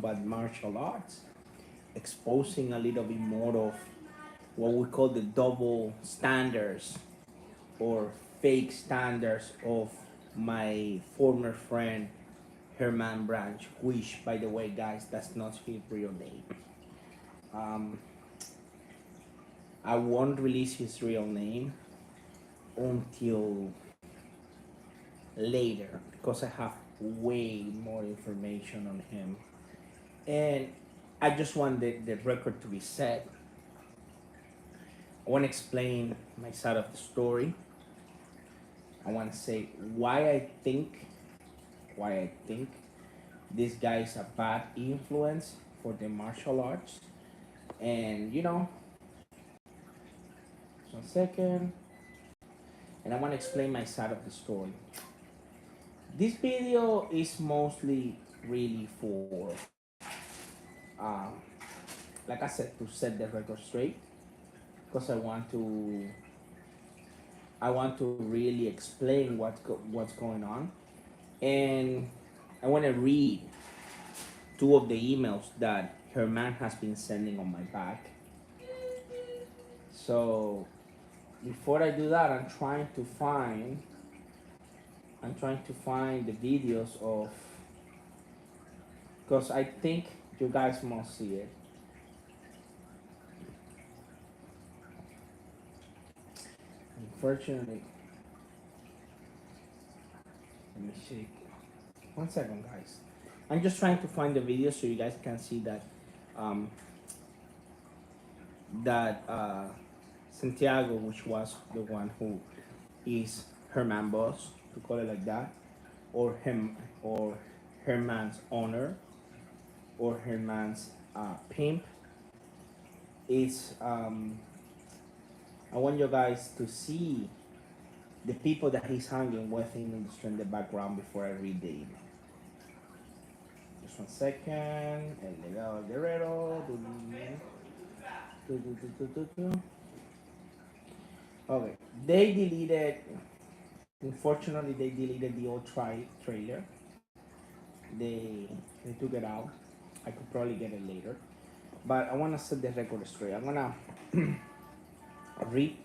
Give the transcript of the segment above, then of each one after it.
about martial arts, exposing a little bit more of what we call the double standards or fake standards of my former friend Herman Branch, which, by the way, guys, that's not his real name. Um, I won't release his real name until later because I have way more information on him. And I just want the record to be set. I want to explain my side of the story. I want to say why I think this guy is a bad influence for the martial arts. And just 1 second. And I want to explain my side of the story. This video is mostly really for, um, like I said, to set the record straight, because I want to really explain what's going on, and I want to read two of the emails that Herman has been sending on my back. So before I do that, I'm trying to find the videos of, because I think you guys must see it. Unfortunately, let me see. 1 second, guys. I'm just trying to find the video so you guys can see that um, Santiago, which was the one who is Herman boss, to call it like that, or him, or Herman's owner, or Herman's pimp. Is I want you guys to see the people that he's hanging with in the background before I read the email. Just 1 second. El legado del guerrero. Okay, they deleted. Unfortunately, they deleted the old trailer. They took it out. I could probably get it later, but I want to set the record straight. I'm gonna read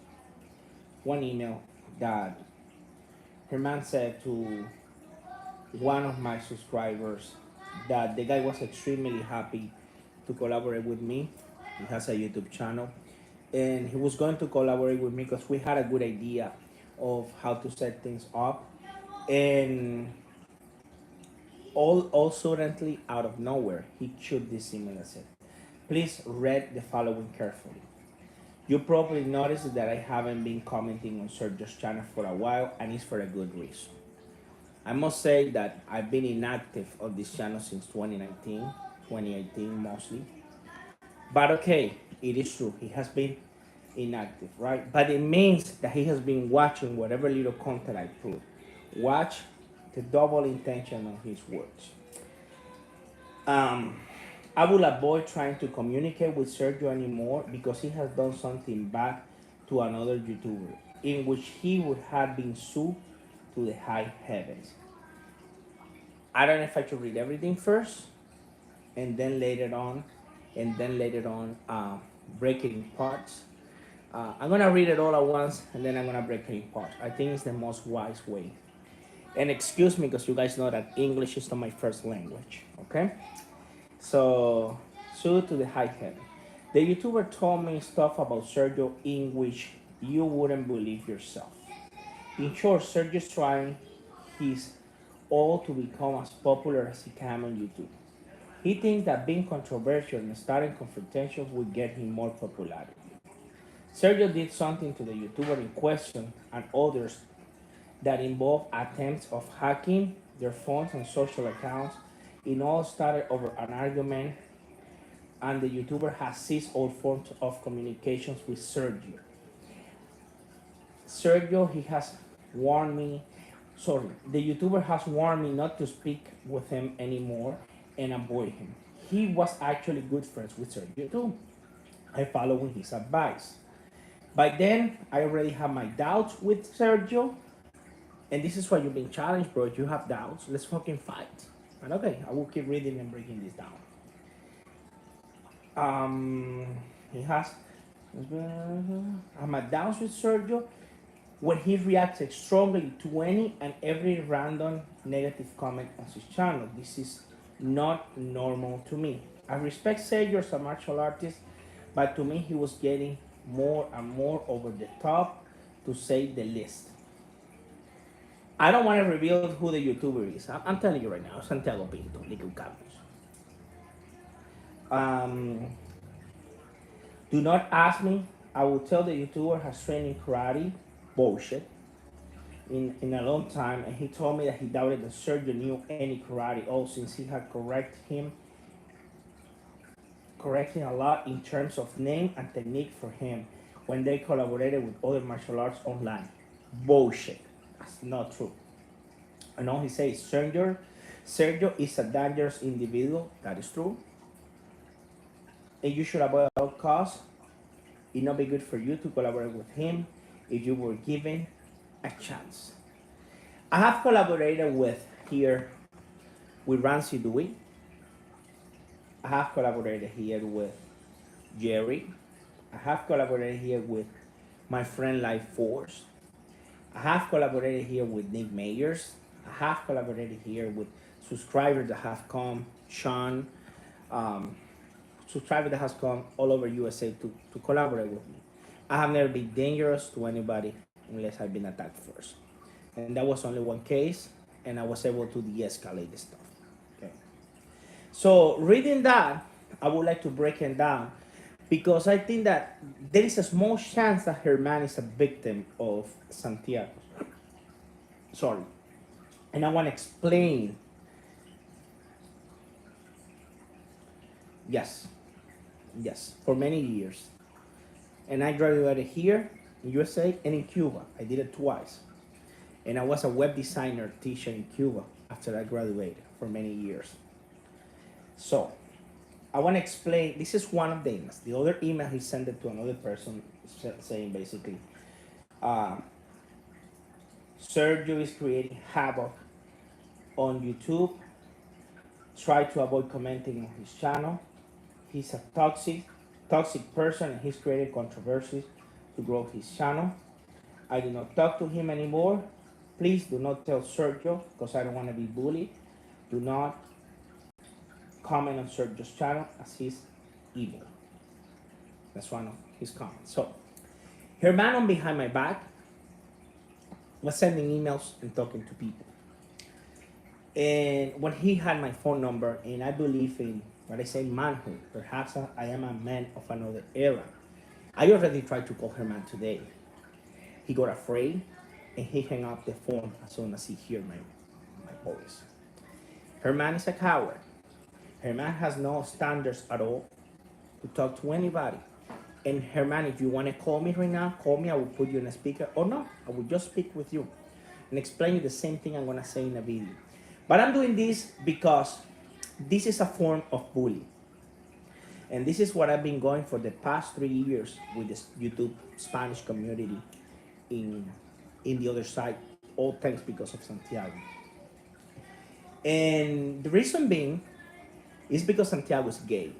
one email that Herman said to one of my subscribers, that the guy was extremely happy to collaborate with me. He has a YouTube channel, and he was going to collaborate with me because we had a good idea of how to set things up. And all suddenly, out of nowhere, he shoot this email and said, "Please read the following carefully. You probably noticed that I haven't been commenting on Sergio's channel for a while, and it's for a good reason. I must say that I've been inactive on this channel since 2018 mostly. But okay, it is true, he has been inactive, right? But it means that he has been watching whatever little content I put. Watch the double intention of his words. Um, I will avoid trying to communicate with Sergio anymore because he has done something bad to another YouTuber, in which he would have been sued to the high heavens. I don't know if I should read everything first, and then later on, break it in parts. I'm gonna read it all at once, and then I'm gonna break it in parts. I think it's the most wise way. And excuse me, because you guys know that English is not my first language. Okay, so sued to the high heaven. The YouTuber told me stuff about Sergio in which you wouldn't believe yourself. In short, Sergio's trying his all to become as popular as he can on YouTube. He thinks that being controversial and starting confrontations will get him more popularity. Sergio did something to the YouTuber in question and others that involved attempts of hacking their phones and social accounts. It all started over an argument, and the YouTuber has ceased all forms of communications with Sergio. He has warned me, the YouTuber has warned me not to speak with him anymore and avoid him. He was actually good friends with Sergio too. I followed his advice. By then, I already have my doubts with Sergio, and this is why you've been challenged, bro. You have doubts. Let's fucking fight. And okay, I will keep reading and breaking this down. Um, he has. I'm at downs with Sergio when he reacts strongly to any and every random negative comment on his channel. This is not normal to me. I respect Sergio as a martial artist, but to me he was getting more and more over the top, to say the least. I don't want to reveal who the YouTuber is. I'm telling you right now, Santiago Pinto, Liquid Campos. Um, do not ask me. I will tell the YouTuber has trained in karate. Bullshit. In a long time, and he told me that he doubted that Sergio knew any karate. Oh, since he had correcting a lot in terms of name and technique for him when they collaborated with other martial arts online. Bullshit. That's not true. And all he says, Sergio is a dangerous individual. That is true. And you should avoid all costs. It not be good for you to collaborate with him if you were given a chance. I have collaborated with Ramsey Dewey. I have collaborated here with Jerry. I have collaborated here with my friend Life Force. I have collaborated here with Nick Mayers. I have collaborated here with subscribers that have come, Sean, um, subscriber that has come all over USA to collaborate with me. I have never been dangerous to anybody unless I've been attacked first. And that was only one case, and I was able to de-escalate the stuff. Okay. So reading that, I would like to break it down because I think that there is a small chance that Herman is a victim of Santiago. Sorry. And I want to explain. Yes. Yes. For many years. And I graduated here in USA and in Cuba. I did it twice. And I was a web designer teacher in Cuba after I graduated for many years. So I want to explain. This is one of the emails. The other email he sent it to another person saying basically, uh, Sergio is creating havoc on YouTube. Try to avoid commenting on his channel. He's a toxic person, and he's creating controversies to grow his channel. I do not talk to him anymore. Please do not tell Sergio because I don't want to be bullied. Do not comment on Sergio's channel as he's evil. That's one of his comments. So, Herman on behind my back was sending emails and talking to people. And when he had my phone number, and I believe in what I say manhood, perhaps I am a man of another era. I already tried to call Herman today. He got afraid and he hung up the phone as soon as he heard my voice. Herman is a coward. Herman has no standards at all to talk to anybody. And Herman, if you want to call me right now, call me. I will put you in a speaker. Or no, I will just speak with you and explain you the same thing I'm going to say in a video. But I'm doing this because this is a form of bullying. And this is what I've been going for the past 3 years with this YouTube Spanish community in the other side, all thanks because of Santiago. And the reason being is because Santiago is gay.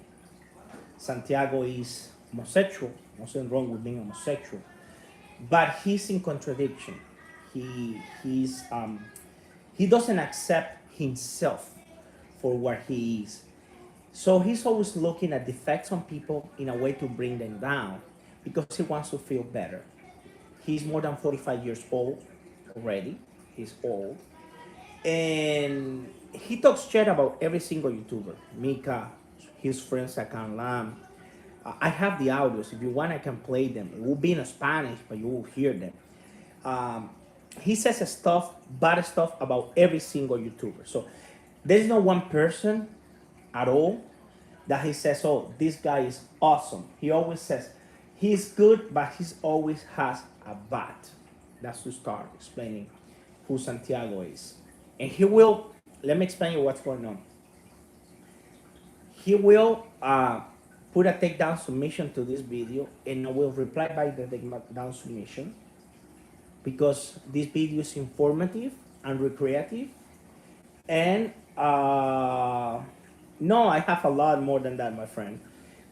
Santiago is homosexual, nothing wrong with being homosexual, but he's in contradiction. He doesn't accept himself for what he is. So he's always looking at defects on people in a way to bring them down because he wants to feel better. He's more than 45 years old already. He's old. And he talks shit about every single YouTuber. Mika, his friend Sakan Lam. I have the audios. If you want, I can play them. It will be in Spanish, but you will hear them. He says bad stuff about every single YouTuber. So there's no one person at all that he says, oh, this guy is awesome. He always says he's good, but he always has a bad. That's to start explaining who Santiago is. And he will, let me explain you what's going on. He will put a takedown submission to this video, and I will reply by the takedown submission because this video is informative and recreative. And no, I have a lot more than that, my friend.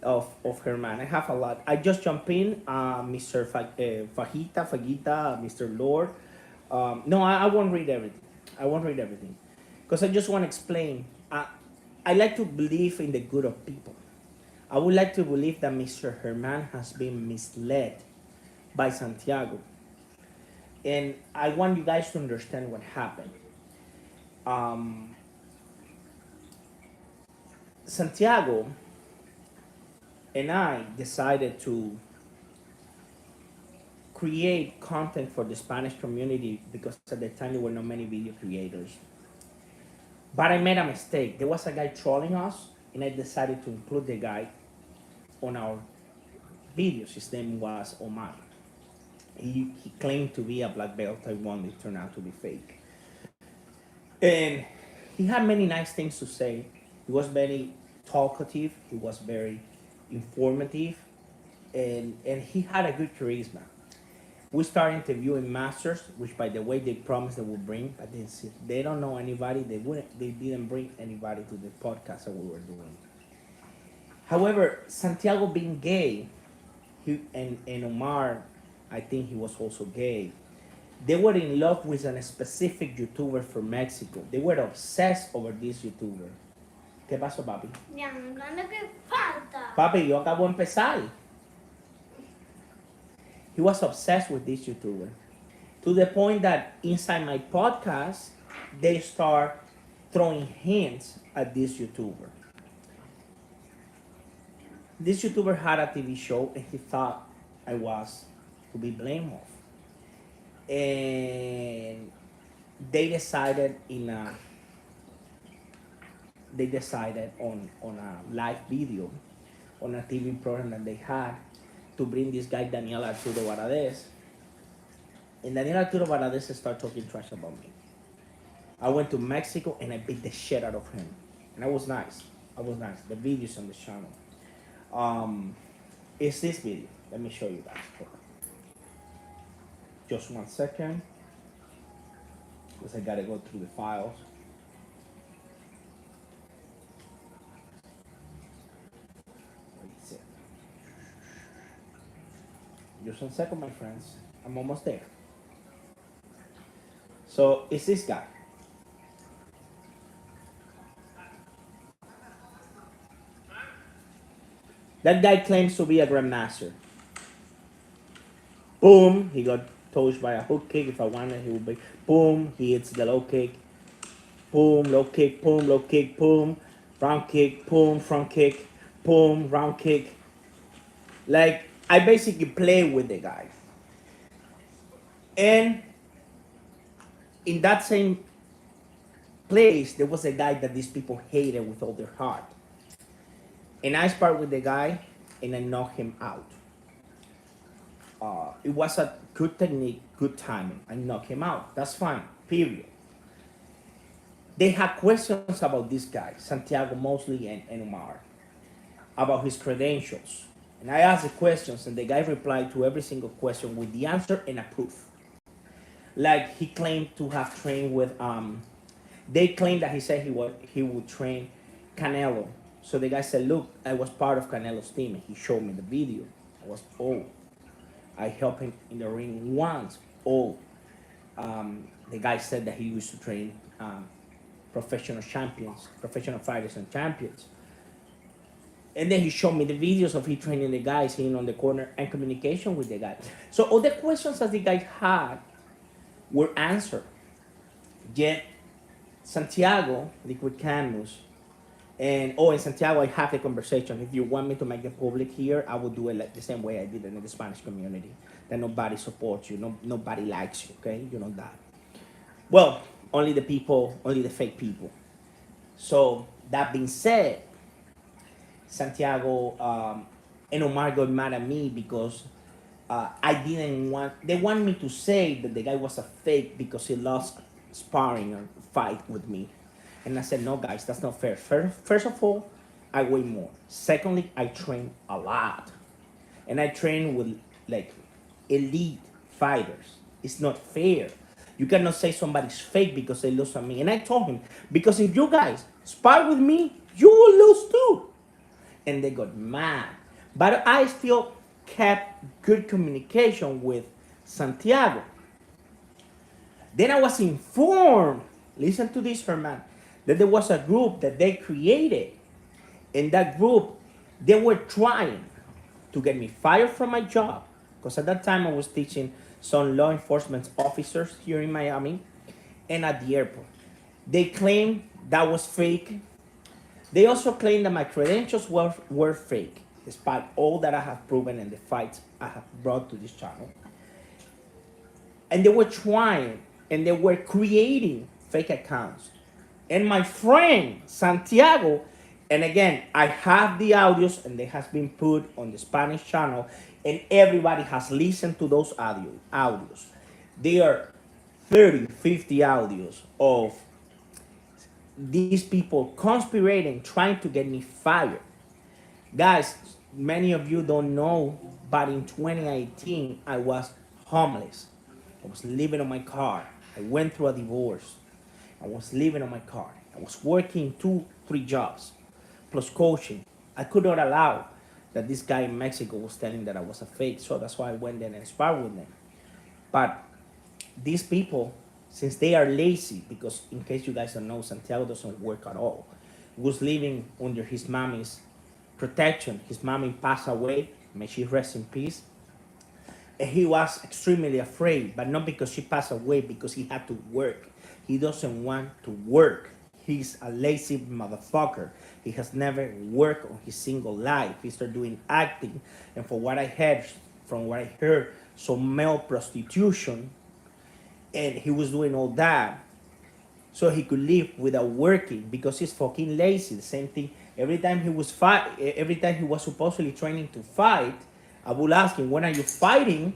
of Herman. I have a lot. I just jump in, Mr. Fajita, Mr. Lord. No, I won't read everything. I won't read everything, because I just want to explain. I like to believe in the good of people. I would like to believe that Mr. Herman has been misled by Santiago, and I want you guys to understand what happened. Um, Santiago and I decided to create content for the Spanish community because at the time there were not many video creators. But I made a mistake. There was a guy trolling us, and I decided to include the guy on our videos. His name was Omar. He claimed to be a black belt Taiwan. It turned out to be fake. And he had many nice things to say. He was very talkative. He was very informative, and he had a good charisma. We started interviewing masters, which, by the way, they promised they would bring, but they don't know anybody. They didn't bring anybody to the podcast that we were doing. However, Santiago being gay, and Omar, I think he was also gay. They were in love with a specific YouTuber from Mexico. They were obsessed over this YouTuber. ¿Qué pasó, papi? Ya, no que falta. Papi, yo acabo de empezar. He was obsessed with this YouTuber, to the point that inside my podcast, they start throwing hints at this YouTuber. This YouTuber had a TV show, and he thought I was to be blamed of. And they decided on a live video on a TV program that they had to bring this guy Daniel Arturo Varadez. And Daniel Arturo Varadez started talking trash about me. I went to Mexico and I beat the shit out of him. And I was nice. The video's on the channel. It's this video. Let me show you guys. Just 1 second. Because I gotta go through the files. Just 1 second, my friends. I'm almost there. So it's this guy. That guy claims to be a grandmaster. Boom, he got touched by a hook kick. If I wanted, he would be. Boom, he hits the low kick. Boom, low kick, boom, low kick, boom. Round kick, boom, front kick, boom, round kick. Like, I basically play with the guy. And in that same place, there was a guy that these people hated with all their heart. And I sparred with the guy, and I knocked him out. It was a good technique, good timing. I knocked him out. That's fine, period. They had questions about this guy, Santiago mostly, and Omar, about his credentials. And I asked the questions, and the guy replied to every single question with the answer and a proof. Like, he claimed to have trained with, they claimed that he said he would train Canelo. So the guy said, look, I was part of Canelo's team. And he showed me the video. I helped him in the ring once. The guy said that he used to train professional fighters and champions. And then he showed me the videos of he training the guys, sitting on the corner, and communication with the guys. So all the questions that the guys had were answered. Yet Santiago, Liquid Canvas, and Santiago, I have the conversation. If you want me to make it public here, I will do it like the same way I did it in the Spanish community. That nobody supports you, nobody likes you, okay? You know that. Well, only the fake people. So that being said, Santiago and Omar got mad at me because they want me to say that the guy was a fake because he lost sparring or fight with me. And I said, no, guys, that's not fair. First of all, I weigh more. Secondly, I train a lot. And I train with, like, elite fighters. It's not fair. You cannot say somebody's fake because they lose on me. And I told him, because if you guys spar with me, you will lose too. and they got mad. But I still kept good communication with Santiago. Then I was informed, listen to this, Herman, that there was a group that they created. In that group, they were trying to get me fired from my job. Because at that time I was teaching some law enforcement officers here in Miami and at the airport. They claimed that was fake. They also claimed that my credentials were fake, despite all that I have proven and the fights I have brought to this channel. And they were trying and they were creating fake accounts. And my friend Santiago, and again, I have the audios and they has been put on the Spanish channel, and everybody has listened to those audios. There are 30, 50 audios of these people conspirating, trying to get me fired. Guys, many of you don't know, but in 2018, I was homeless. I was living on my car. I went through a divorce. I was living on my car. I was working 2, 3 jobs, plus coaching. I could not allow that this guy in Mexico was telling that I was a fake, so that's why I went there and sparred with them. But these people, since they are lazy, because in case you guys don't know, Santiago doesn't work at all, was living under his mommy's protection. His mommy passed away, may she rest in peace. And he was extremely afraid, but not because she passed away, because he had to work. He doesn't want to work. He's a lazy motherfucker. He has never worked on his single life. He started doing acting, and from what I heard, some male prostitution, and he was doing all that so he could live without working because he's fucking lazy. The same thing. Every time he was supposedly training to fight, I would ask him, "When are you fighting?"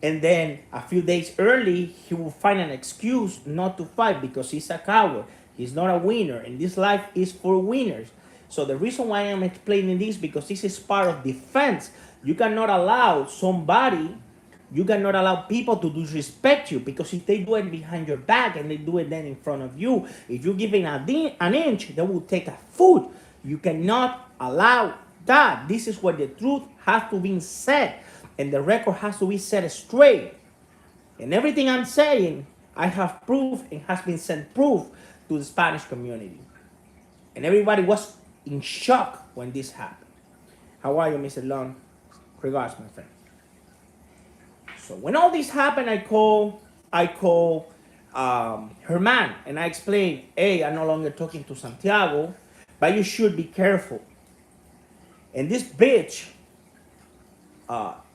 And then a few days early, he will find an excuse not to fight because he's a coward. He's not a winner, and this life is for winners. So the reason why I'm explaining this, because this is part of defense. You cannot allow people to disrespect you, because if they do it behind your back and they do it then in front of you, if you're giving an inch, they will take a foot. You cannot allow that. This is where the truth has to be said, and the record has to be set straight. And everything I'm saying, I have proof and has been sent proof to the Spanish community. And everybody was in shock when this happened. How are you, Mr. Long? Regards, my friend. So when all this happened, I call Herman, and I explained, hey, I'm no longer talking to Santiago, but you should be careful. And this bitch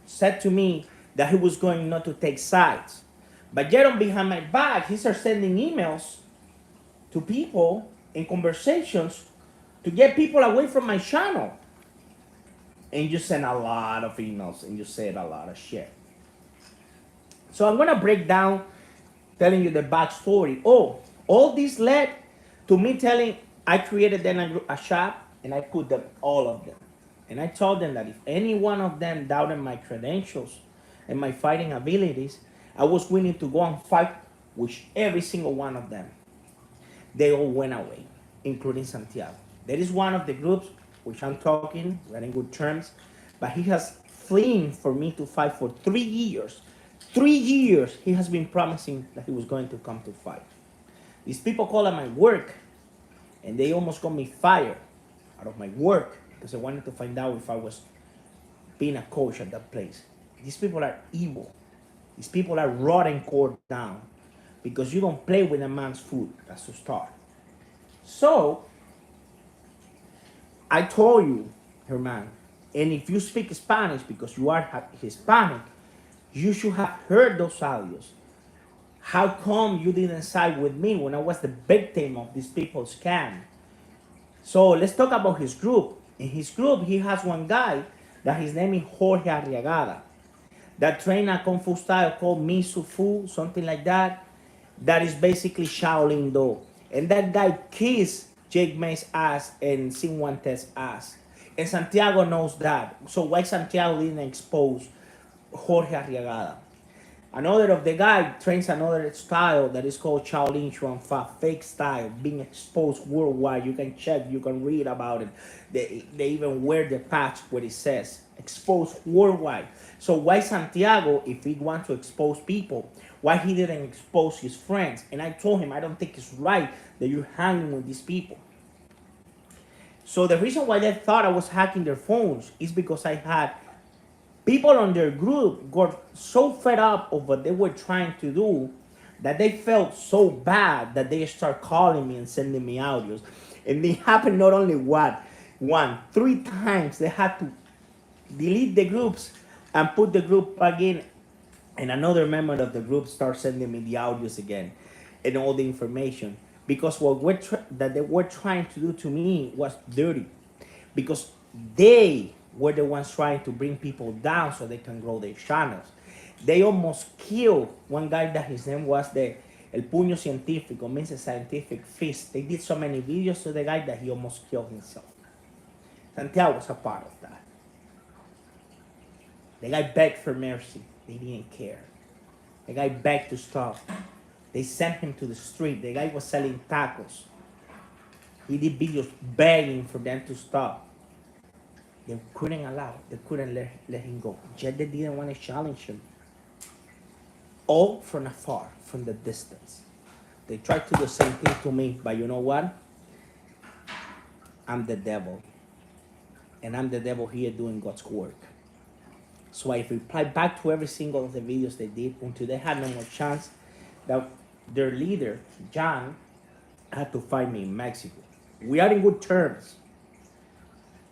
said to me that he was going not to take sides. But yet on behind my back, he started sending emails to people in conversations to get people away from my channel. And you send a lot of emails and you said a lot of shit. So I'm gonna break down telling you the backstory. Oh, all this led to me telling, I created then a shop and I put them, all of them. And I told them that if any one of them doubted my credentials and my fighting abilities, I was willing to go and fight with every single one of them. They all went away, including Santiago. There is one of the groups which I'm talking, we're in good terms, but he has fleeing for me to fight for 3 years. 3 years he has been promising that he was going to come to fight. These people call at my work, and they almost got me fired out of my work because they wanted to find out if I was being a coach at that place. These people are evil. These people are rotting core down because you don't play with a man's food. That's to start. So I told you, Herman, and if you speak Spanish because you are Hispanic, you should have heard those audios. How come you didn't side with me when I was the victim of these people's scam? So let's talk about his group. In his group, he has one guy that his name is Jorge Arriagada, that trained a Kung Fu style called Misu Fu, something like that. That is basically Shaolin Do. And that guy kissed Jake May's ass and Sinwante's ass. And Santiago knows that. So why Santiago didn't expose Jorge Arriagada? Another of the guy trains another style that is called Shaolin Chuan Fa, fake style, being exposed worldwide. You can check, you can read about it. They even wear the patch where it says exposed worldwide. So why Santiago, if he wants to expose people, why he didn't expose his friends? And I told him I don't think it's right that you're hanging with these people. So the reason why they thought I was hacking their phones is because I had people on their group got so fed up of what they were trying to do that they felt so bad that they start calling me and sending me audios. And it happened not only one, 3 times they had to delete the groups and put the group back in, and another member of the group starts sending me the audios again and all the information because that they were trying to do to me was dirty, because they were the ones trying to bring people down so they can grow their channels. They almost killed one guy that his name was the El Puño Científico, means a scientific fist. They did so many videos to the guy that he almost killed himself. Santiago was a part of that. The guy begged for mercy. They didn't care. The guy begged to stop. They sent him to the street. The guy was selling tacos. He did videos begging for them to stop. They couldn't allow. They couldn't let him go. Yet they didn't want to challenge him. All from afar, from the distance. They tried to do the same thing to me, but you know what? I'm the devil. And I'm the devil here doing God's work. So I replied back to every single of the videos they did until they had no more chance that their leader, John, had to find me in Mexico. We are in good terms.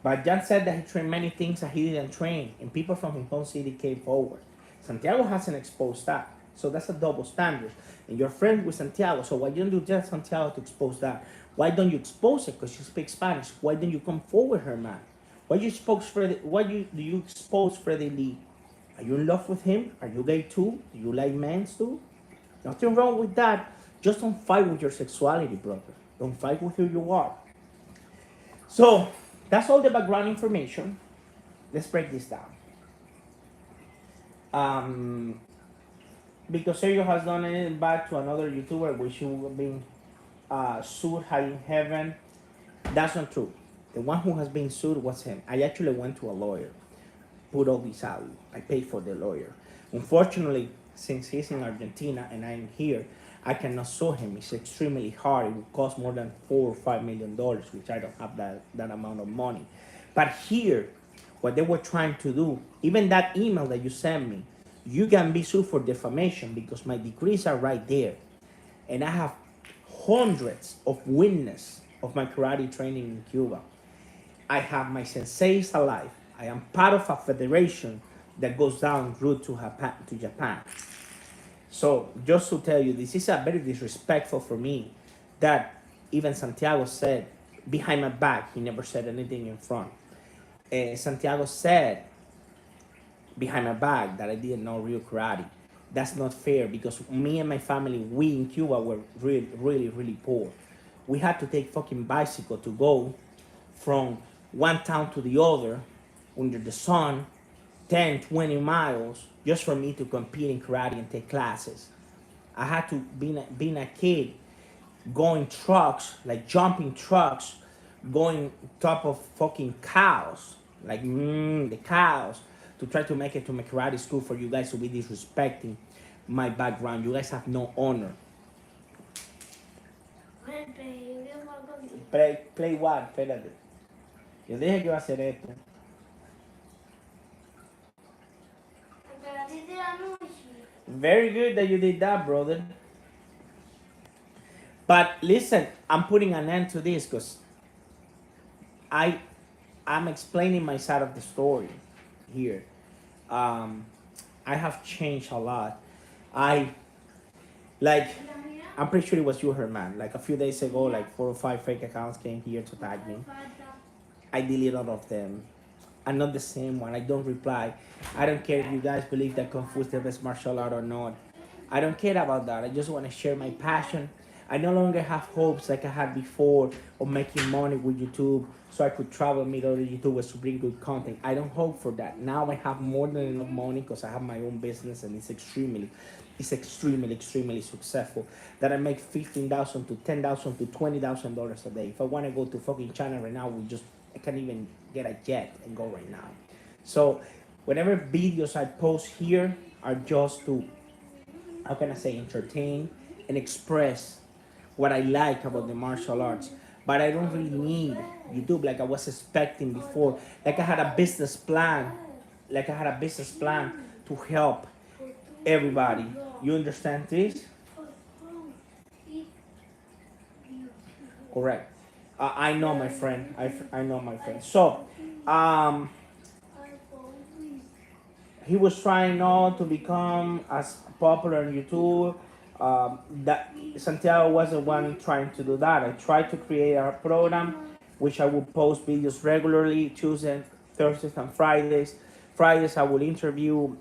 But John said that he trained many things that he didn't train, and people from his own city came forward. Santiago hasn't exposed that. So that's a double standard. And you're friends with Santiago, so why don't you tell Santiago to expose that? Why don't you expose it? Because she speaks Spanish. Why don't you come forward her, man? Why do you expose Freddie Lee? Are you in love with him? Are you gay too? Do you like men too? Nothing wrong with that. Just don't fight with your sexuality, brother. Don't fight with who you are. So that's all the background information. Let's break this down. Because Sergio has done it back to another YouTuber, which he will be sued high in heaven. That's not true. The one who has been sued was him. I actually went to a lawyer, put all this out. I paid for the lawyer. Unfortunately, since he's in Argentina and I'm here, I cannot sue him. It's extremely hard. It would cost more than $4 or $5 million, which I don't have that amount of money. But here, what they were trying to do, even that email that you sent me, you can be sued for defamation because my degrees are right there. And I have hundreds of witnesses of my karate training in Cuba. I have my senseis alive. I am part of a federation that goes down route to Japan. So just to tell you, this is a very disrespectful for me that even Santiago said behind my back. He never said anything in front. Santiago said behind my back that I didn't know real karate. That's not fair because me and my family, we in Cuba were really, really, really poor. We had to take fucking bicycle to go from one town to the other under the sun, 10, 20 miles, just for me to compete in karate and take classes. I had to, being a kid, going trucks, like jumping trucks, going top of fucking cows, like the cows, to try to make it to my karate school for you guys to be disrespecting my background. You guys have no honor. Play what? Espérate. Yo dije que iba a hacer esto. Very good that you did that, brother. But listen, I'm putting an end to this because I'm explaining my side of the story here. I have changed a lot. I'm pretty sure it was you, her man. Like a few days ago, like 4 or 5 fake accounts came here to tag me. I deleted all of them. I'm not the same one. I don't reply. I don't care if you guys believe that Kung Fu is the best martial art or not. I don't care about that. I just want to share my passion. I no longer have hopes like I had before of making money with YouTube so I could travel and meet other YouTubers to bring good content. I don't hope for that. Now I have more than enough money because I have my own business and it's extremely successful. That I make 15,000 to 10,000 to $20,000 a day. If I want to go to fucking China right now, I can't even get a jet and go right now. So whatever videos I post here are just to, how can I say, entertain and express what I like about the martial arts. But I don't really need YouTube like I was expecting before. Like I had a business plan. Like I had a business plan to help everybody. You understand this? Correct. I know, my friend. I know, my friend. So, um, he was trying not to become as popular on YouTube. That Santiago was the one trying to do that. I tried to create a program which I would post videos regularly, Tuesdays, Thursdays, and Fridays. Fridays I would interview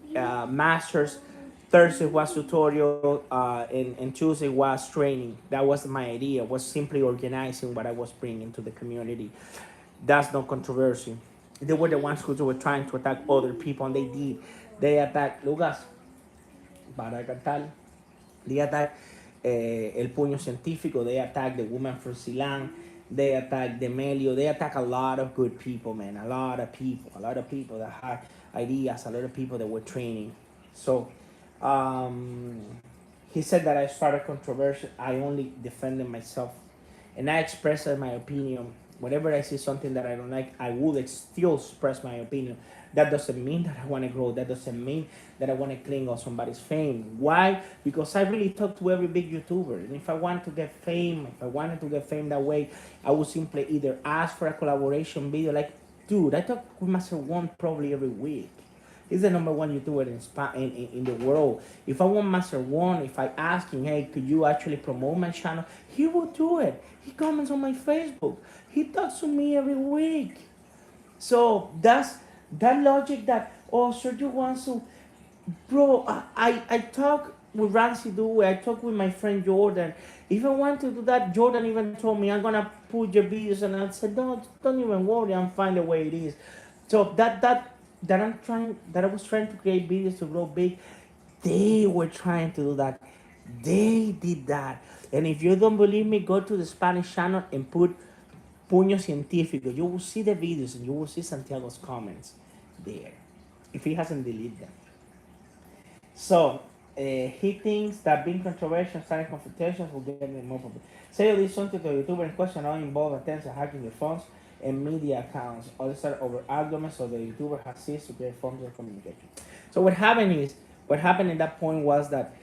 masters. Thursday was tutorial, and Tuesday was training. That was my idea. Was simply organizing what I was bringing to the community. That's no controversy. They were the ones who were trying to attack other people, and they did. They attacked Lucas para cantar. They attacked El Puño Científico. They attacked the woman from Silang. They attacked Demelio. They attacked a lot of good people, man. A lot of people. A lot of people that had ideas. A lot of people that were training. So, um, he said that I started controversy. I only defended myself, and I expressed my opinion. Whenever I see something that I don't like, I would still express my opinion. That doesn't mean that I want to grow. That doesn't mean that I want to cling on somebody's fame. Why? Because I really talk to every big YouTuber. And if I wanted to get fame, if I wanted to get fame that way, I would simply either ask for a collaboration video. Like, dude, I talk with Master One probably every week. He's the number one YouTuber in the world. If I want Master One, if I ask him, hey, could you actually promote my channel? He will do it. He comments on my Facebook. He talks to me every week. So that's that logic that, oh, Sergio wants to, bro, I talk with Ramsey Dewey, I talk with my friend Jordan. If I want to do that, Jordan even told me, I'm gonna put your videos, and I said, don't even worry, I'm fine the way it is. So that I was trying to create videos to grow big, they were trying to do that. They did that. And if you don't believe me, go to the Spanish channel and put Puño Científico. You will see the videos and you will see Santiago's comments there, if he hasn't deleted them. So, he thinks that being controversial, starting confrontations will get them more popular. Say this something to the YouTuber in question all involve attempts at hacking their phones and media accounts. All start over arguments, so the YouTuber has ceased to create forms of communication. So what happened at that point was that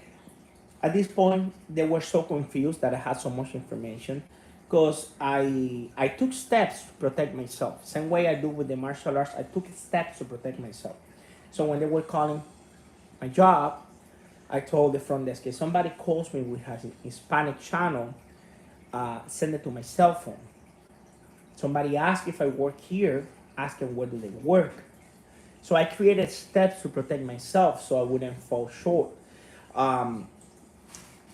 at this point they were so confused that I had so much information because I took steps to protect myself. Same way I do with the martial arts, I took steps to protect myself. So when they were calling my job, I told the front desk, if somebody calls me with a Hispanic channel, send it to my cell phone. Somebody asks if I work here, ask them where do they work. So I created steps to protect myself so I wouldn't fall short. Um,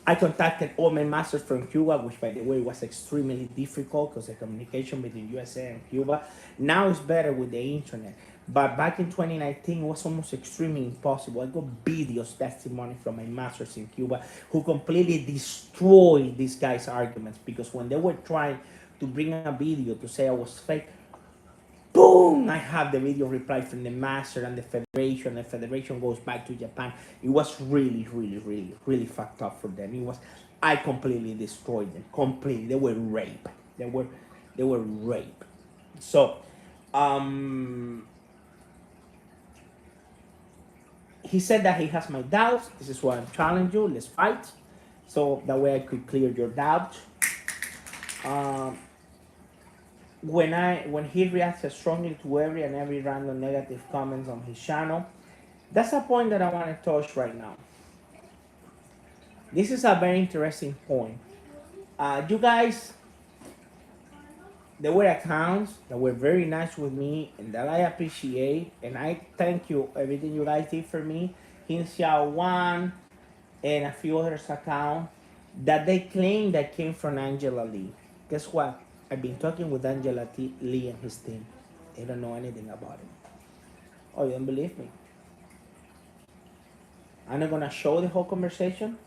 I contacted all my masters from Cuba, which by the way was extremely difficult because the communication between USA and Cuba now is better with the internet. But back in 2019, it was almost extremely impossible. I got videos, testimony from my masters in Cuba who completely destroyed these guys' arguments because when they were trying to bring a video to say I was fake, boom, I have the video reply from the master and the federation. The federation goes back to Japan. It was really, really, really, really fucked up for them. I completely destroyed them. Completely. They were raped. They were raped. So, he said that he has my doubts. This is why I'm challenging you. Let's fight. So that way I could clear your doubts. When he reacts strongly to every random negative comments on his channel, that's a point that I want to touch right now. This is a very interesting point. You guys, there were accounts that were very nice with me and that I appreciate, and I thank you everything you guys did for me. Hin Xiao Wan and a few others accounts that they claim that came from Angela Lee. Guess what? I've been talking with Lee and his team. They don't know anything about it. Oh, you don't believe me? I'm not gonna show the whole conversation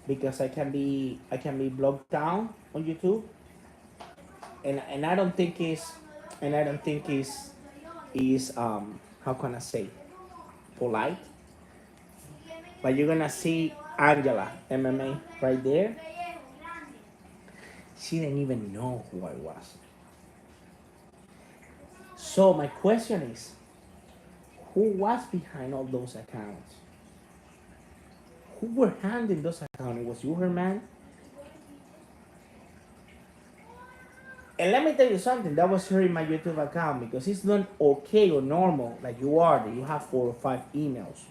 because I can be blocked down on YouTube, and I don't think is how can I say, polite. But you're gonna see Angela MMA right there. She didn't even know who I was. So my question is, who was behind all those accounts? Who were handling those accounts? It was you, her man. And let me tell you something, that was her in my YouTube account because it's not okay or normal like you are, that you have 4 or 5 emails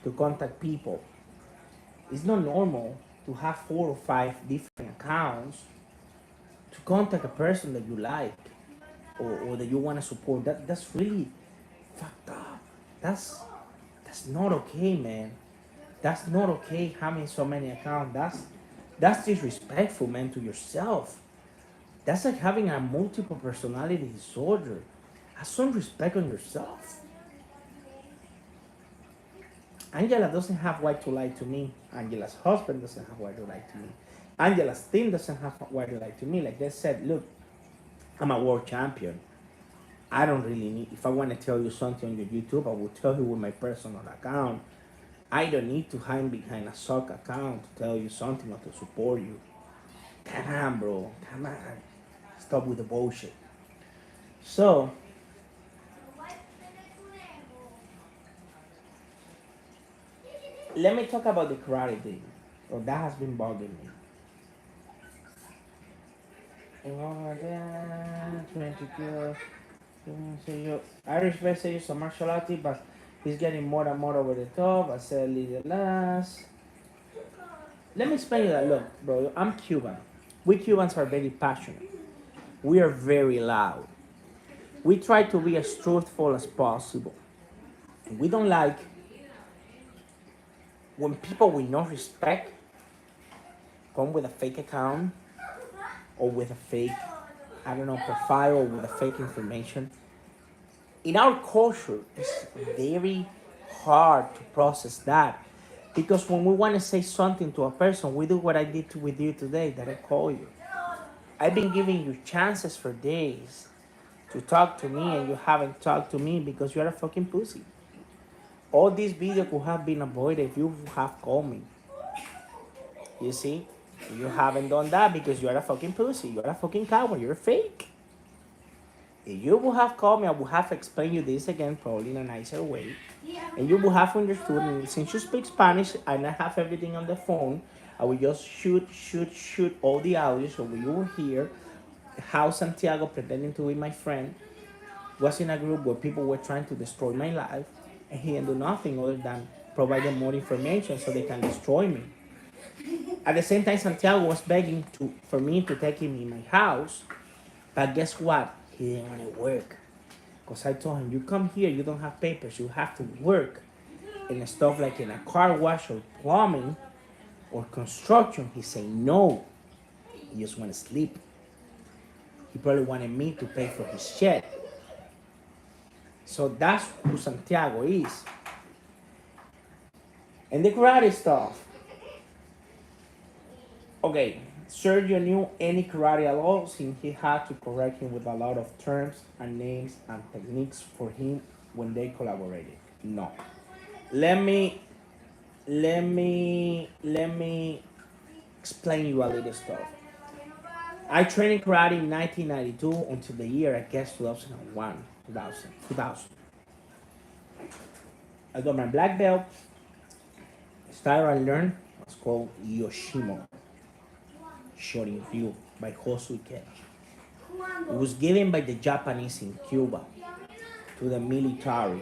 to contact people. It's not normal to have 4 or 5 different accounts to contact a person that you like or that you want to support. That's really fucked up. That's not okay, man. That's not okay having so many accounts. That's disrespectful, man, to yourself. That's like having a multiple personality disorder. Have some respect on yourself. Angela doesn't have why to lie to me. Angela's husband doesn't have why to lie to me. Angela's team doesn't have why to lie to me. Like they said, look, I'm a world champion. I don't really need, if I want to tell you something on your YouTube, I will tell you with my personal account. I don't need to hide behind a sock account to tell you something or to support you. Come on, bro. Come on. Stop with the bullshit. So, let me talk about the karate thing. Oh, that has been bugging me. I respect say you're a martial artist, but he's getting more and more over the top. I said, leave the last. Let me explain you that. Look, bro, I'm Cuban. We Cubans are very passionate. We are very loud. We try to be as truthful as possible. We don't like when people with no respect come with a fake account or with a fake, I don't know, profile or with a fake information. In our culture, it's very hard to process that because when we want to say something to a person, we do what I did with you today, that I call you. I've been giving you chances for days to talk to me and you haven't talked to me because you're a fucking pussy. All these videos could have been avoided if you have called me. You see? You haven't done that because you're a fucking pussy. You're a fucking coward. You're fake. If you would have called me, I would have explained you this again, probably in a nicer way. And you would have understood. And since you speak Spanish and I have everything on the phone, I would just shoot all the audio so you will hear how Santiago, pretending to be my friend, was in a group where people were trying to destroy my life, and he didn't do nothing other than provide them more information so they can destroy me. At the same time, Santiago was begging for me to take him in my house, but guess what? He didn't want to work. Because I told him, you come here, you don't have papers, you have to work in stuff like in a car wash or plumbing or construction. He said no. He just want to sleep. He probably wanted me to pay for his shit. So that's who Santiago is. And the karate stuff. Okay, Sergio knew any karate at all since he had to correct him with a lot of terms and names and techniques for him when they collaborated. No. Let me explain you a little stuff. I trained in karate in 1992 until the year, I guess, 2001, 2000. I got my black belt. The style I learned was called Yoshimo, Shorin-ryu by Hosuke. It was given by the Japanese in Cuba to the military.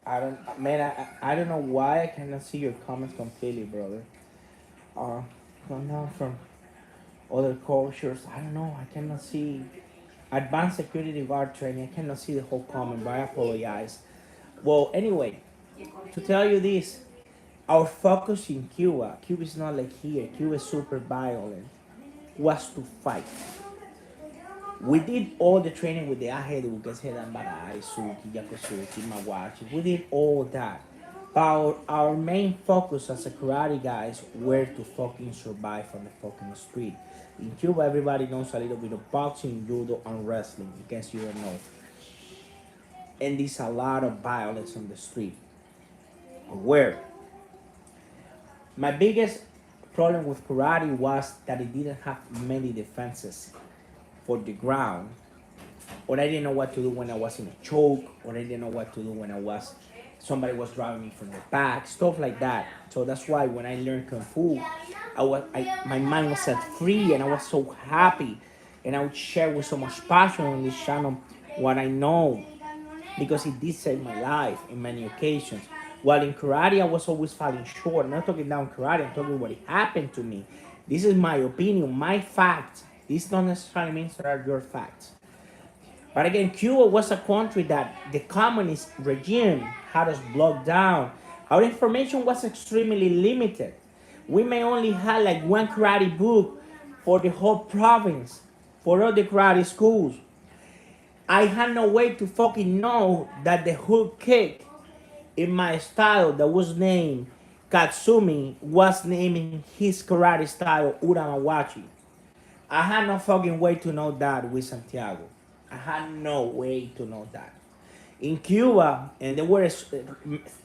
I don't know why I cannot see your comments completely, brother. Come down from other cultures. I don't know. I cannot see advanced security guard training. I cannot see the whole comment, but I apologize. Well, anyway, to tell you this, our focus in Cuba is not like here. Cuba is super violent. Was to fight. We did all the training with the Ahead, because Barai, Suki, Yakusuki, Mawachi. We did all that. But our main focus as a karate guys were to fucking survive on the fucking street. In Cuba, everybody knows a little bit of boxing, judo, and wrestling. In case you don't know, and there's a lot of violence on the street. Where my biggest problem with karate was that it didn't have many defenses for the ground, or I didn't know what to do when I was in a choke, or I didn't know what to do when somebody was driving me from the back, stuff like that. So that's why when I learned kung fu, my mind was set free, and I was so happy, and I would share with so much passion on this channel what I know, because it did save my life in many occasions. While in karate, I was always falling short. I'm not talking down karate, I'm talking what happened to me. This is my opinion, my facts. This don't necessarily mean that are your facts. But again, Cuba was a country that the communist regime had us blocked down. Our information was extremely limited. We may only have like one karate book for the whole province, for all the karate schools. I had no way to fucking know that the hook kick in my style that was named Katsumi was naming his karate style Uramawachi. I had no fucking way to know that with Santiago. I had no way to know that. In Cuba, and there were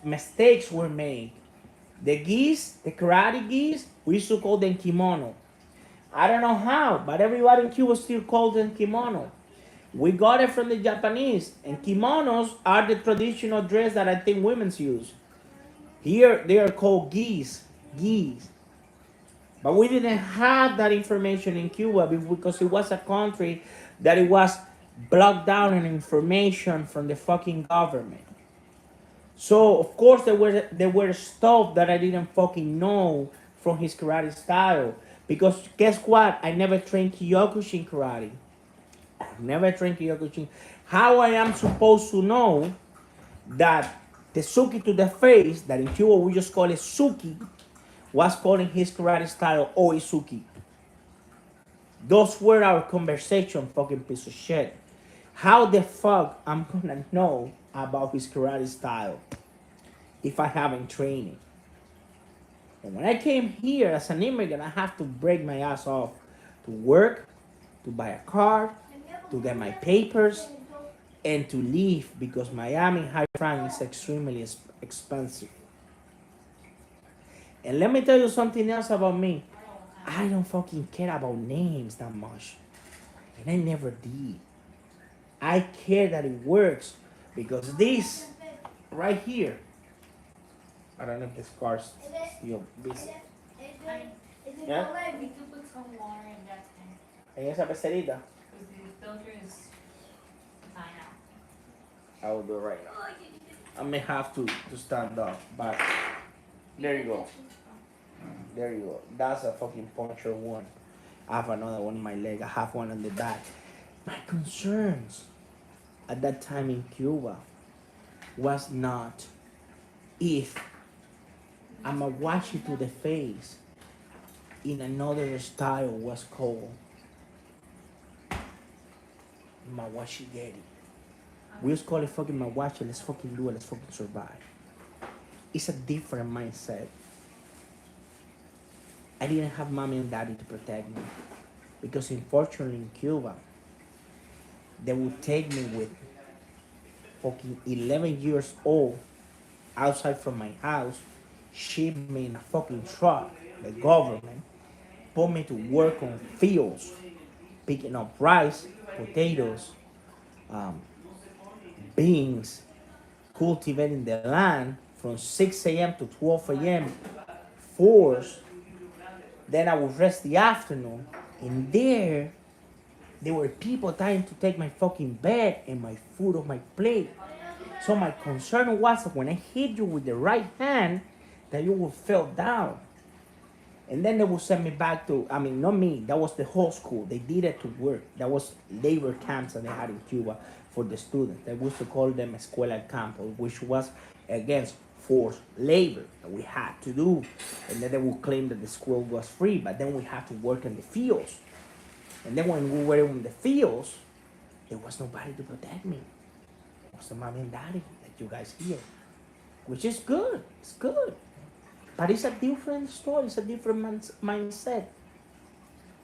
mistakes were made. The gis, the karate gis, we used to call them kimono. I don't know how, but everybody in Cuba still calls them kimono. We got it from the Japanese, and kimonos are the traditional dress that I think women use. Here they are called gis, gis. But we didn't have that information in Cuba because it was a country that it was blocked down in information from the fucking government. So of course there were stuff that I didn't fucking know from his karate style. Because guess what? I never trained Kyokushin karate. Never trained Kyokushin. How I am supposed to know that the Suki to the face, that in Cuba we just call it Suki, was calling his karate style Oizuki. Those were our conversation, fucking piece of shit. How the fuck I'm gonna know about his karate style if I haven't trained it? And when I came here as an immigrant, I have to break my ass off to work, to buy a car, to get my papers, and to leave because Miami high franc is extremely expensive. And let me tell you something else about me. I don't fucking care about names that much. And I never did. I care that it works because this right here, I don't know if this car's still busy. Yeah? We could put some water in that tank. En esa pecerita. Because the filter is fine out. I will do it right now. I may have to stand up, but there you go. There you go. That's a fucking puncture one. I have another one in my leg. I have one on the back. My concerns at that time in Cuba was not if I'm a wash it to the face in another style was called Mawashigeri. We just call it fucking Mawashi. Let's fucking do it. Let's fucking survive. It's a different mindset. I didn't have mommy and daddy to protect me because unfortunately in Cuba they would take me with fucking 11 years old outside from my house, ship me in a fucking truck, the government, put me to work on fields, picking up rice, potatoes, beans, cultivating the land from 6 a.m. to 12 a.m. forced. Then I would rest the afternoon, and there were people trying to take my fucking bed and my food off my plate. So my concern was that when I hit you with the right hand, that you would fall down. And then they would send me back to, I mean, not me, that was the whole school. They did it to work. That was labor camps that they had in Cuba for the students. They used to call them escuela al campo, which was against forced labor that we had to do. And then they would claim that the school was free, but then we had to work in the fields. And then when we were in the fields, there was nobody to protect me. It was the mommy and daddy that you guys hear, which is good. It's good. But it's a different story. It's a different mindset.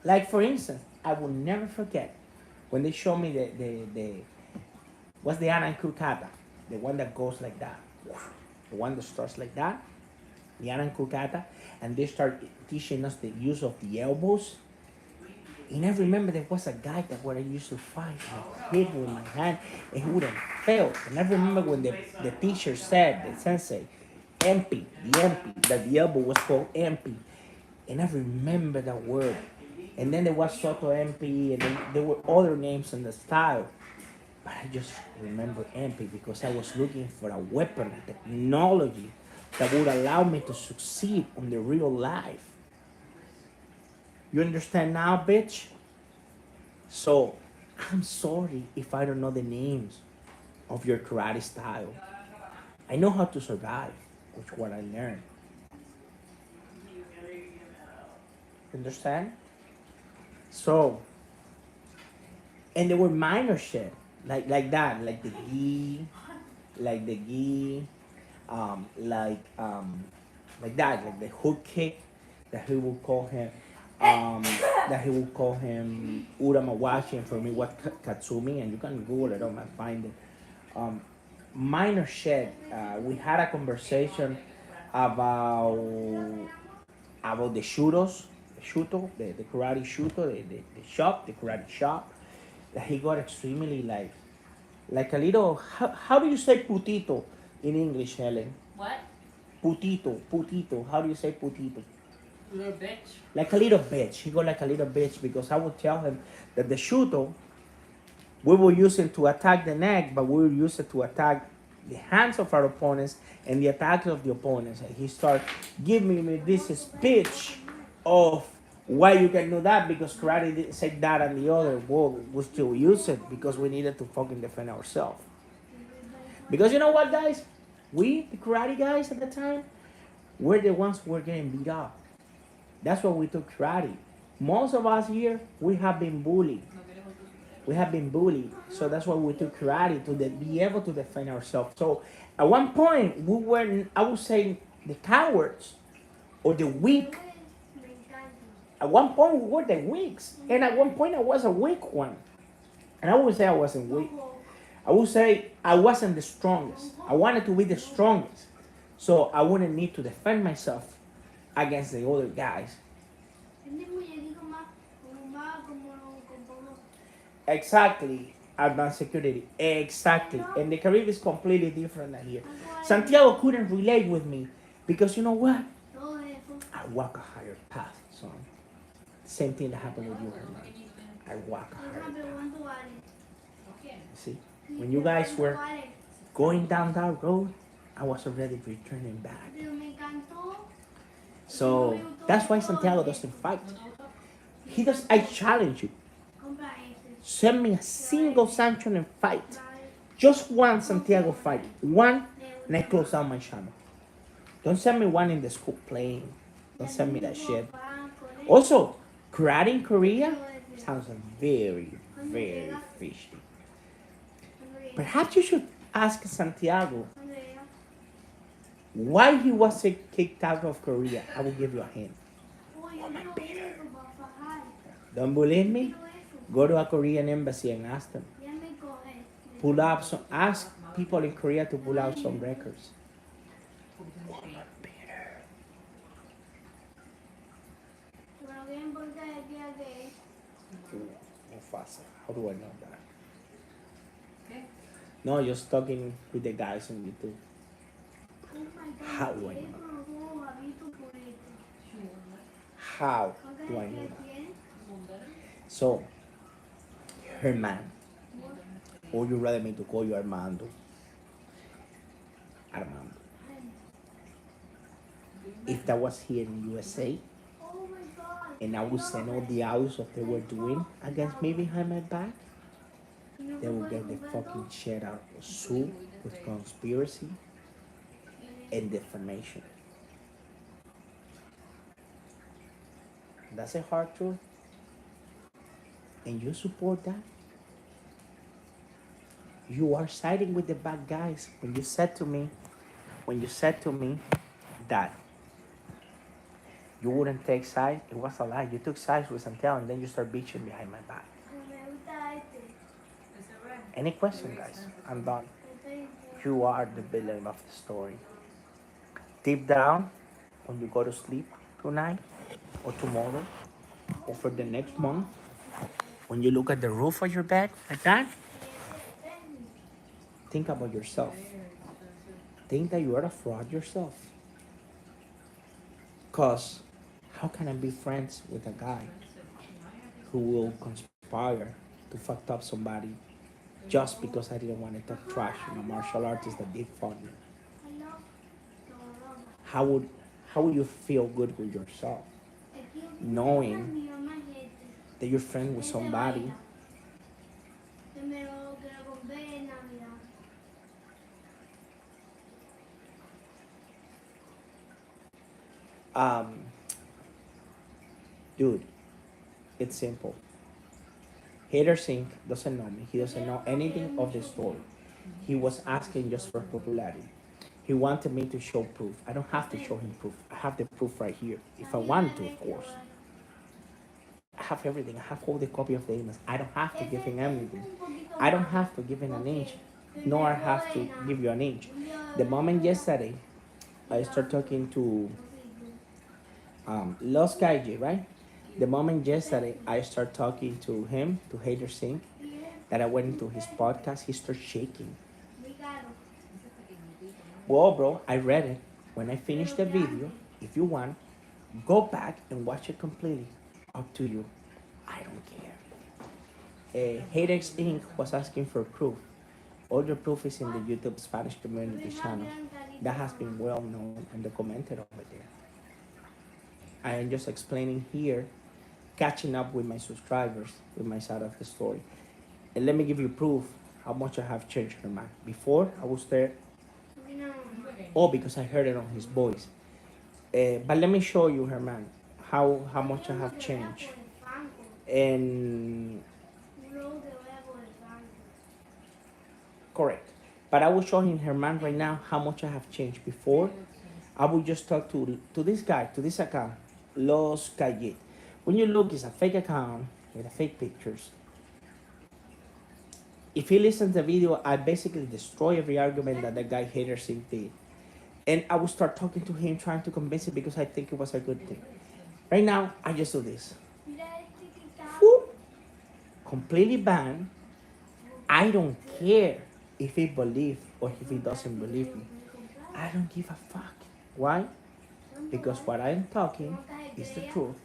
Like, for instance, I will never forget when they showed me the what's the Ana Inculcata? The one that goes like that. The one that starts like that. The Ana Inculcata. And they start teaching us the use of the elbows. And I remember there was a guy that where I used to fight and hit with my hand and he wouldn't fail. And I remember when the teacher said, the sensei, MP, the MP, that the elbow was called MP. And I remember that word. And then there was Soto MP, and then there were other names in the style. But I just remember MP because I was looking for a weapon, a technology that would allow me to succeed in the real life. You understand now, bitch? So, I'm sorry if I don't know the names of your karate style. I know how to survive, which is what I learned. Understand? So, and there were minor shit like that, like the gi, like the gi, like that, like the hook kick that he would call him, Uramawashi, and for me what Katsumi, and you can Google it up and find it. Minor shit. We had a conversation about the the karate shuto, the shop, the karate shop, that he got extremely like a little. How do you say putito in English, Helen? What? Putito. How do you say putito? Little bitch. Like a little bitch. He got like a little bitch because I would tell him that the shuto we will use it to attack the neck, but we will use it to attack the hands of our opponents and the attacks of the opponents. And he started giving me this speech of why you can do that because karate didn't say that and the other. Well, we still use it because we needed to fucking defend ourselves. Because you know what, guys? We, the karate guys at the time, we're the ones who were getting beat up. That's why we took karate. Most of us here, we have been bullied. We have been bullied. So that's why we took karate, to be able to defend ourselves. So at one point, we were, I would say, the cowards or the weak. At one point, we were the weaks. And at one point, I was a weak one. And I would say I wasn't weak. I would say I wasn't the strongest. I wanted to be the strongest. So I wouldn't need to defend myself against the other guys. Exactly. Advanced security. Exactly. And the Caribbean is completely different than here. Santiago couldn't relate with me because you know what? I walk a higher path, son. Same thing that happened with you, Herman. I walk a higher path. See? When you guys were going down that road, I was already returning back. So that's why Santiago doesn't fight. He does. I challenge you. Send me a single sanction and fight. Just one Santiago fight. One, and I close down my channel. Don't send me one in the school playing. Don't send me that shit. Also, karate in Korea sounds very, very fishy. Perhaps you should ask Santiago why he wasn't kicked out of Korea. I will give you a hint. Woman beater. Don't believe me? Go to a Korean embassy and ask them. Pull up some. Ask people in Korea to pull out some records. Woman beater. Mufasa. How do I know that? No, just talking with the guys on YouTube. How do I know that? How do I know that? So, Herman, or you rather me to call you Armando? Armando. If that was here in USA, and I would send all the audios of they were doing against me behind my back, they will get the fucking shit out of Sue with conspiracy and defamation. That's a hard truth. And you support that? You are siding with the bad guys. When you said to me that you wouldn't take sides, it was a lie. You took sides with Santel and then you start bitching behind my back. Any question, guys? I'm done. You are the villain of the story. Deep down, when you go to sleep tonight or tomorrow or for the next month, when you look at the roof of your bed like that, think about yourself. Think that you are a fraud yourself. Because how can I be friends with a guy who will conspire to fuck up somebody just because I didn't want to talk trash on a martial artist that did fought me? How would you feel good with yourself knowing that you're friends with somebody um dude, it's simple. Hater Singh doesn't know me. He doesn't know anything of the story. He was asking just for popularity. He wanted me to show proof. I don't have to show him proof. I have the proof right here. If I want to, of course. I have everything. I have all the copy of the emails. I don't have to give him everything. I don't have to give him an inch, nor I have to give you an inch. The moment yesterday I start talking to Los Kaiji, right? The moment yesterday I start talking to him, to Hader Singh, that I went into his podcast, he started shaking. Well, bro, I read it. When I finish the video, if you want, go back and watch it completely. Up to you. I don't care. Hadex Inc. was asking for proof. All the proof is in the YouTube Spanish community channel. That has been well known and documented over there. I am just explaining here, catching up with my subscribers, with my side of the story. And let me give you proof how much I have changed her mind. Before, I was there, oh, because I heard it on his voice. But let me show you, Herman, how much I have changed. And correct. But I will show him, Herman, right now how much I have changed. Before, I would just talk to this guy, to this account, Los Calle. When you look, it's a fake account with a fake pictures. If he listens to the video, I basically destroy every argument that the guy Hater Singh did. And I will start talking to him, trying to convince him because I think it was a good thing. Right now, I just do this. Whoop. Completely banned. I don't care if he believes or if he doesn't believe me. I don't give a fuck. Why? Because what I'm talking is the truth.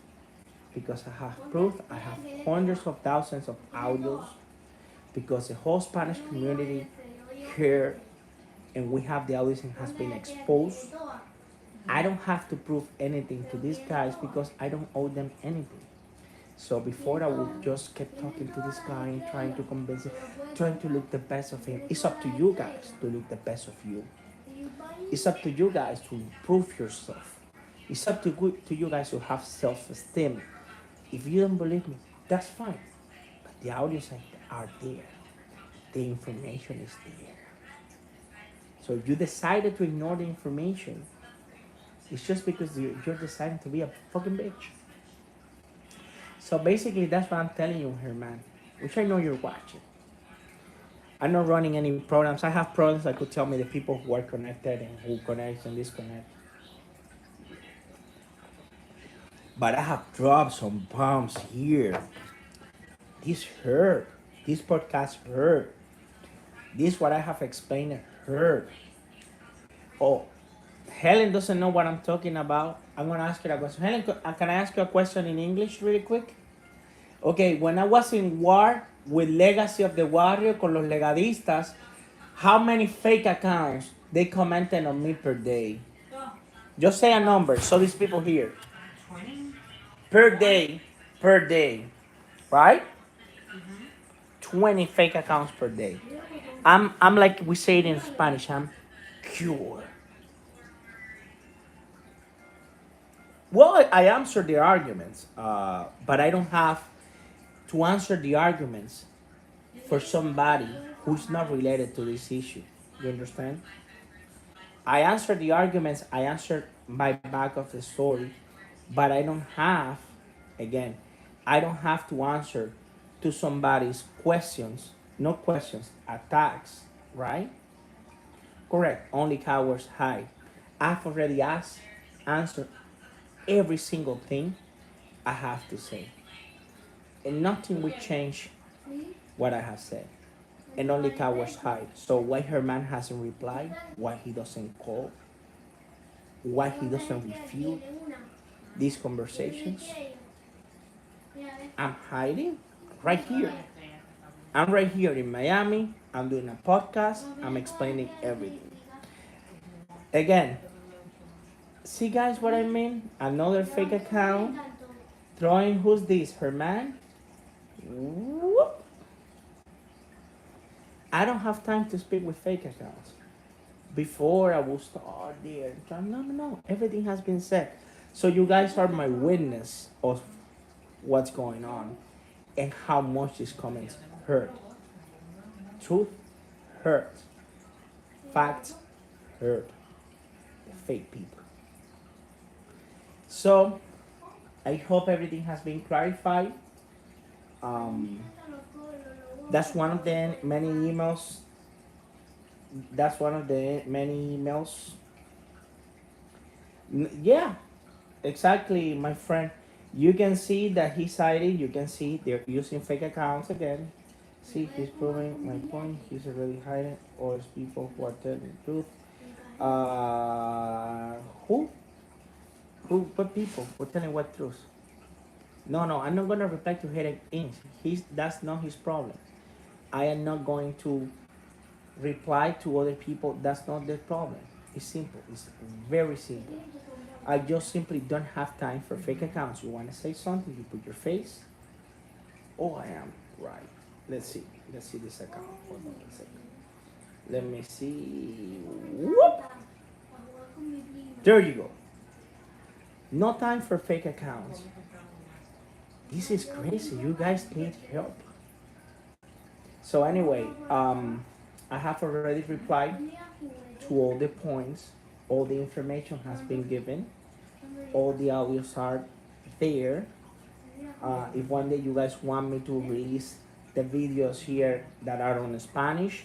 Because I have proof, I have hundreds of thousands of audios. Because the whole Spanish community here, and we have the audience and has been exposed. I don't have to prove anything to these guys because I don't owe them anything. So before I would just keep talking to this guy and trying to convince him, trying to look the best of him. It's up to you guys to look the best of you. It's up to you guys to improve yourself. It's up to you guys to have self-esteem. If you don't believe me, that's fine. But the audios are there. The information is there. So if you decided to ignore the information, it's just because you're deciding to be a fucking bitch. So basically, that's what I'm telling you here, man. Which I know you're watching. I'm not running any programs. I have programs that could tell me the people who are connected and who connects and disconnect. But I have dropped some bombs here. This hurt. This podcast hurt. This what I have explained hurt. Oh, Helen doesn't know what I'm talking about. I'm gonna ask her a question. Helen, can I ask you a question in English really quick? Okay, when I was in war with Legacy of the Warrior con los legadistas, how many fake accounts they commented on me per day? Just say a number so these people hear. 20? Per day, right? 20 fake accounts per day. I'm like we say it in Spanish, I'm cured. Well, I answer the arguments, but I don't have to answer the arguments for somebody who's not related to this issue. You understand? I answer the arguments, I answer my back of the story, but I don't have, again, I don't have to answer to somebody's questions, no questions, attacks, right? Correct. Only cowards hide. I've already asked, answered every single thing I have to say. And nothing will change what I have said. And only cowards hide. So why Herman hasn't replied? Why he doesn't call? Why he doesn't refute these conversations? I'm hiding right here. I'm right here in Miami. I'm doing a podcast. I'm explaining everything. Again, see guys what I mean? Another fake account. Throwing who's this? Herman? Whoop. I don't have time to speak with fake accounts. Before I will start there. No. Everything has been said. So you guys are my witness of what's going on and how much these comments hurt. Truth hurt. Facts hurt. The fake people. So I hope everything has been clarified. Um, that's one of the many emails. That's one of the many emails. Yeah, exactly, my friend. You can see that he's hiding. You can see they're using fake accounts again. See, he's proving my point. He's already hiding all these people who are telling the truth. Uh, who? Who? What people? Who telling what truth? No. I'm not gonna reply to Headache Inc. That's not his problem. I am not going to reply to other people. That's not the problem. It's simple. It's very simple. I just simply don't have time for fake accounts. You want to say something, you put your face. Oh, I am right. Let's see. Let's see this account. Hold on a second. Let me see. Whoop. There you go. No time for fake accounts. This is crazy. You guys need help. So anyway, I have already replied to all the points. All the information has been given. All the audios are there. If one day you guys want me to release the videos here that are on Spanish,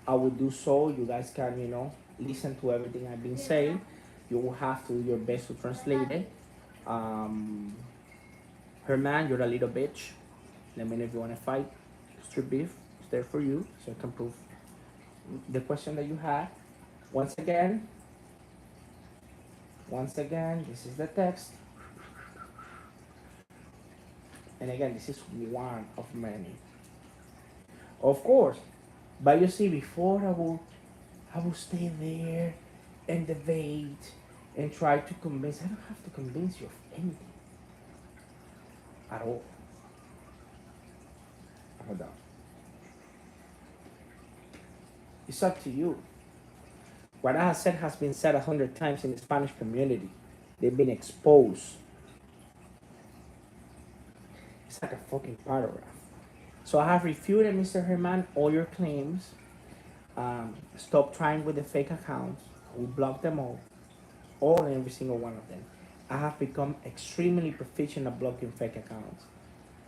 I will do so. You guys can, listen to everything I've been saying. You will have to do your best to translate it. Herman, you're a little bitch. Let me know if you want to fight. Street beef is there for you, so I can prove the question that you had. Once again, this is the text. And again, this is one of many. Of course, but you see, before I will stay there and debate and try to convince. I don't have to convince you of anything at all. Hold on. It's up to you. What I have said has been said 100 times in the Spanish community. They've been exposed. It's like a fucking paragraph. So I have refuted, Mr. Herman, all your claims. Stop trying with the fake accounts. We block them all and every single one of them. I have become extremely proficient at blocking fake accounts.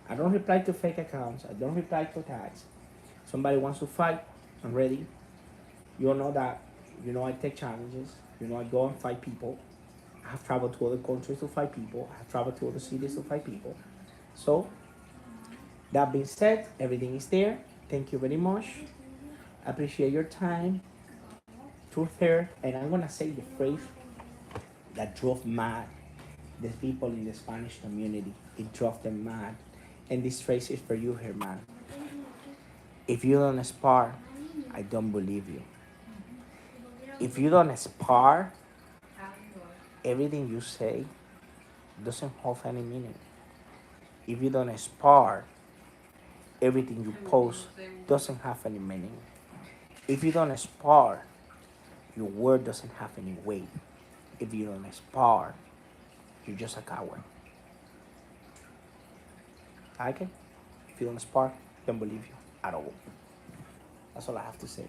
I don't reply to fake accounts. I don't reply to attacks. Somebody wants to fight, I'm ready. You all know that. You know I take challenges. You know I go and fight people. I have traveled to other countries to fight people. I have traveled to other cities to fight people. So, that being said, everything is there. Thank you very much. I appreciate your time. Truth here. And I'm going to say the phrase that drove mad the people in the Spanish community. It drove them mad. And this phrase is for you, Herman. If you don't spar, I don't believe you. If you don't spar, everything you say doesn't hold any meaning. If you don't spar, everything you post doesn't have any meaning. If you don't spar, your word doesn't have any weight. If you don't spar, you're just a coward. Okay? If you don't spar, don't believe you at all. That's all I have to say.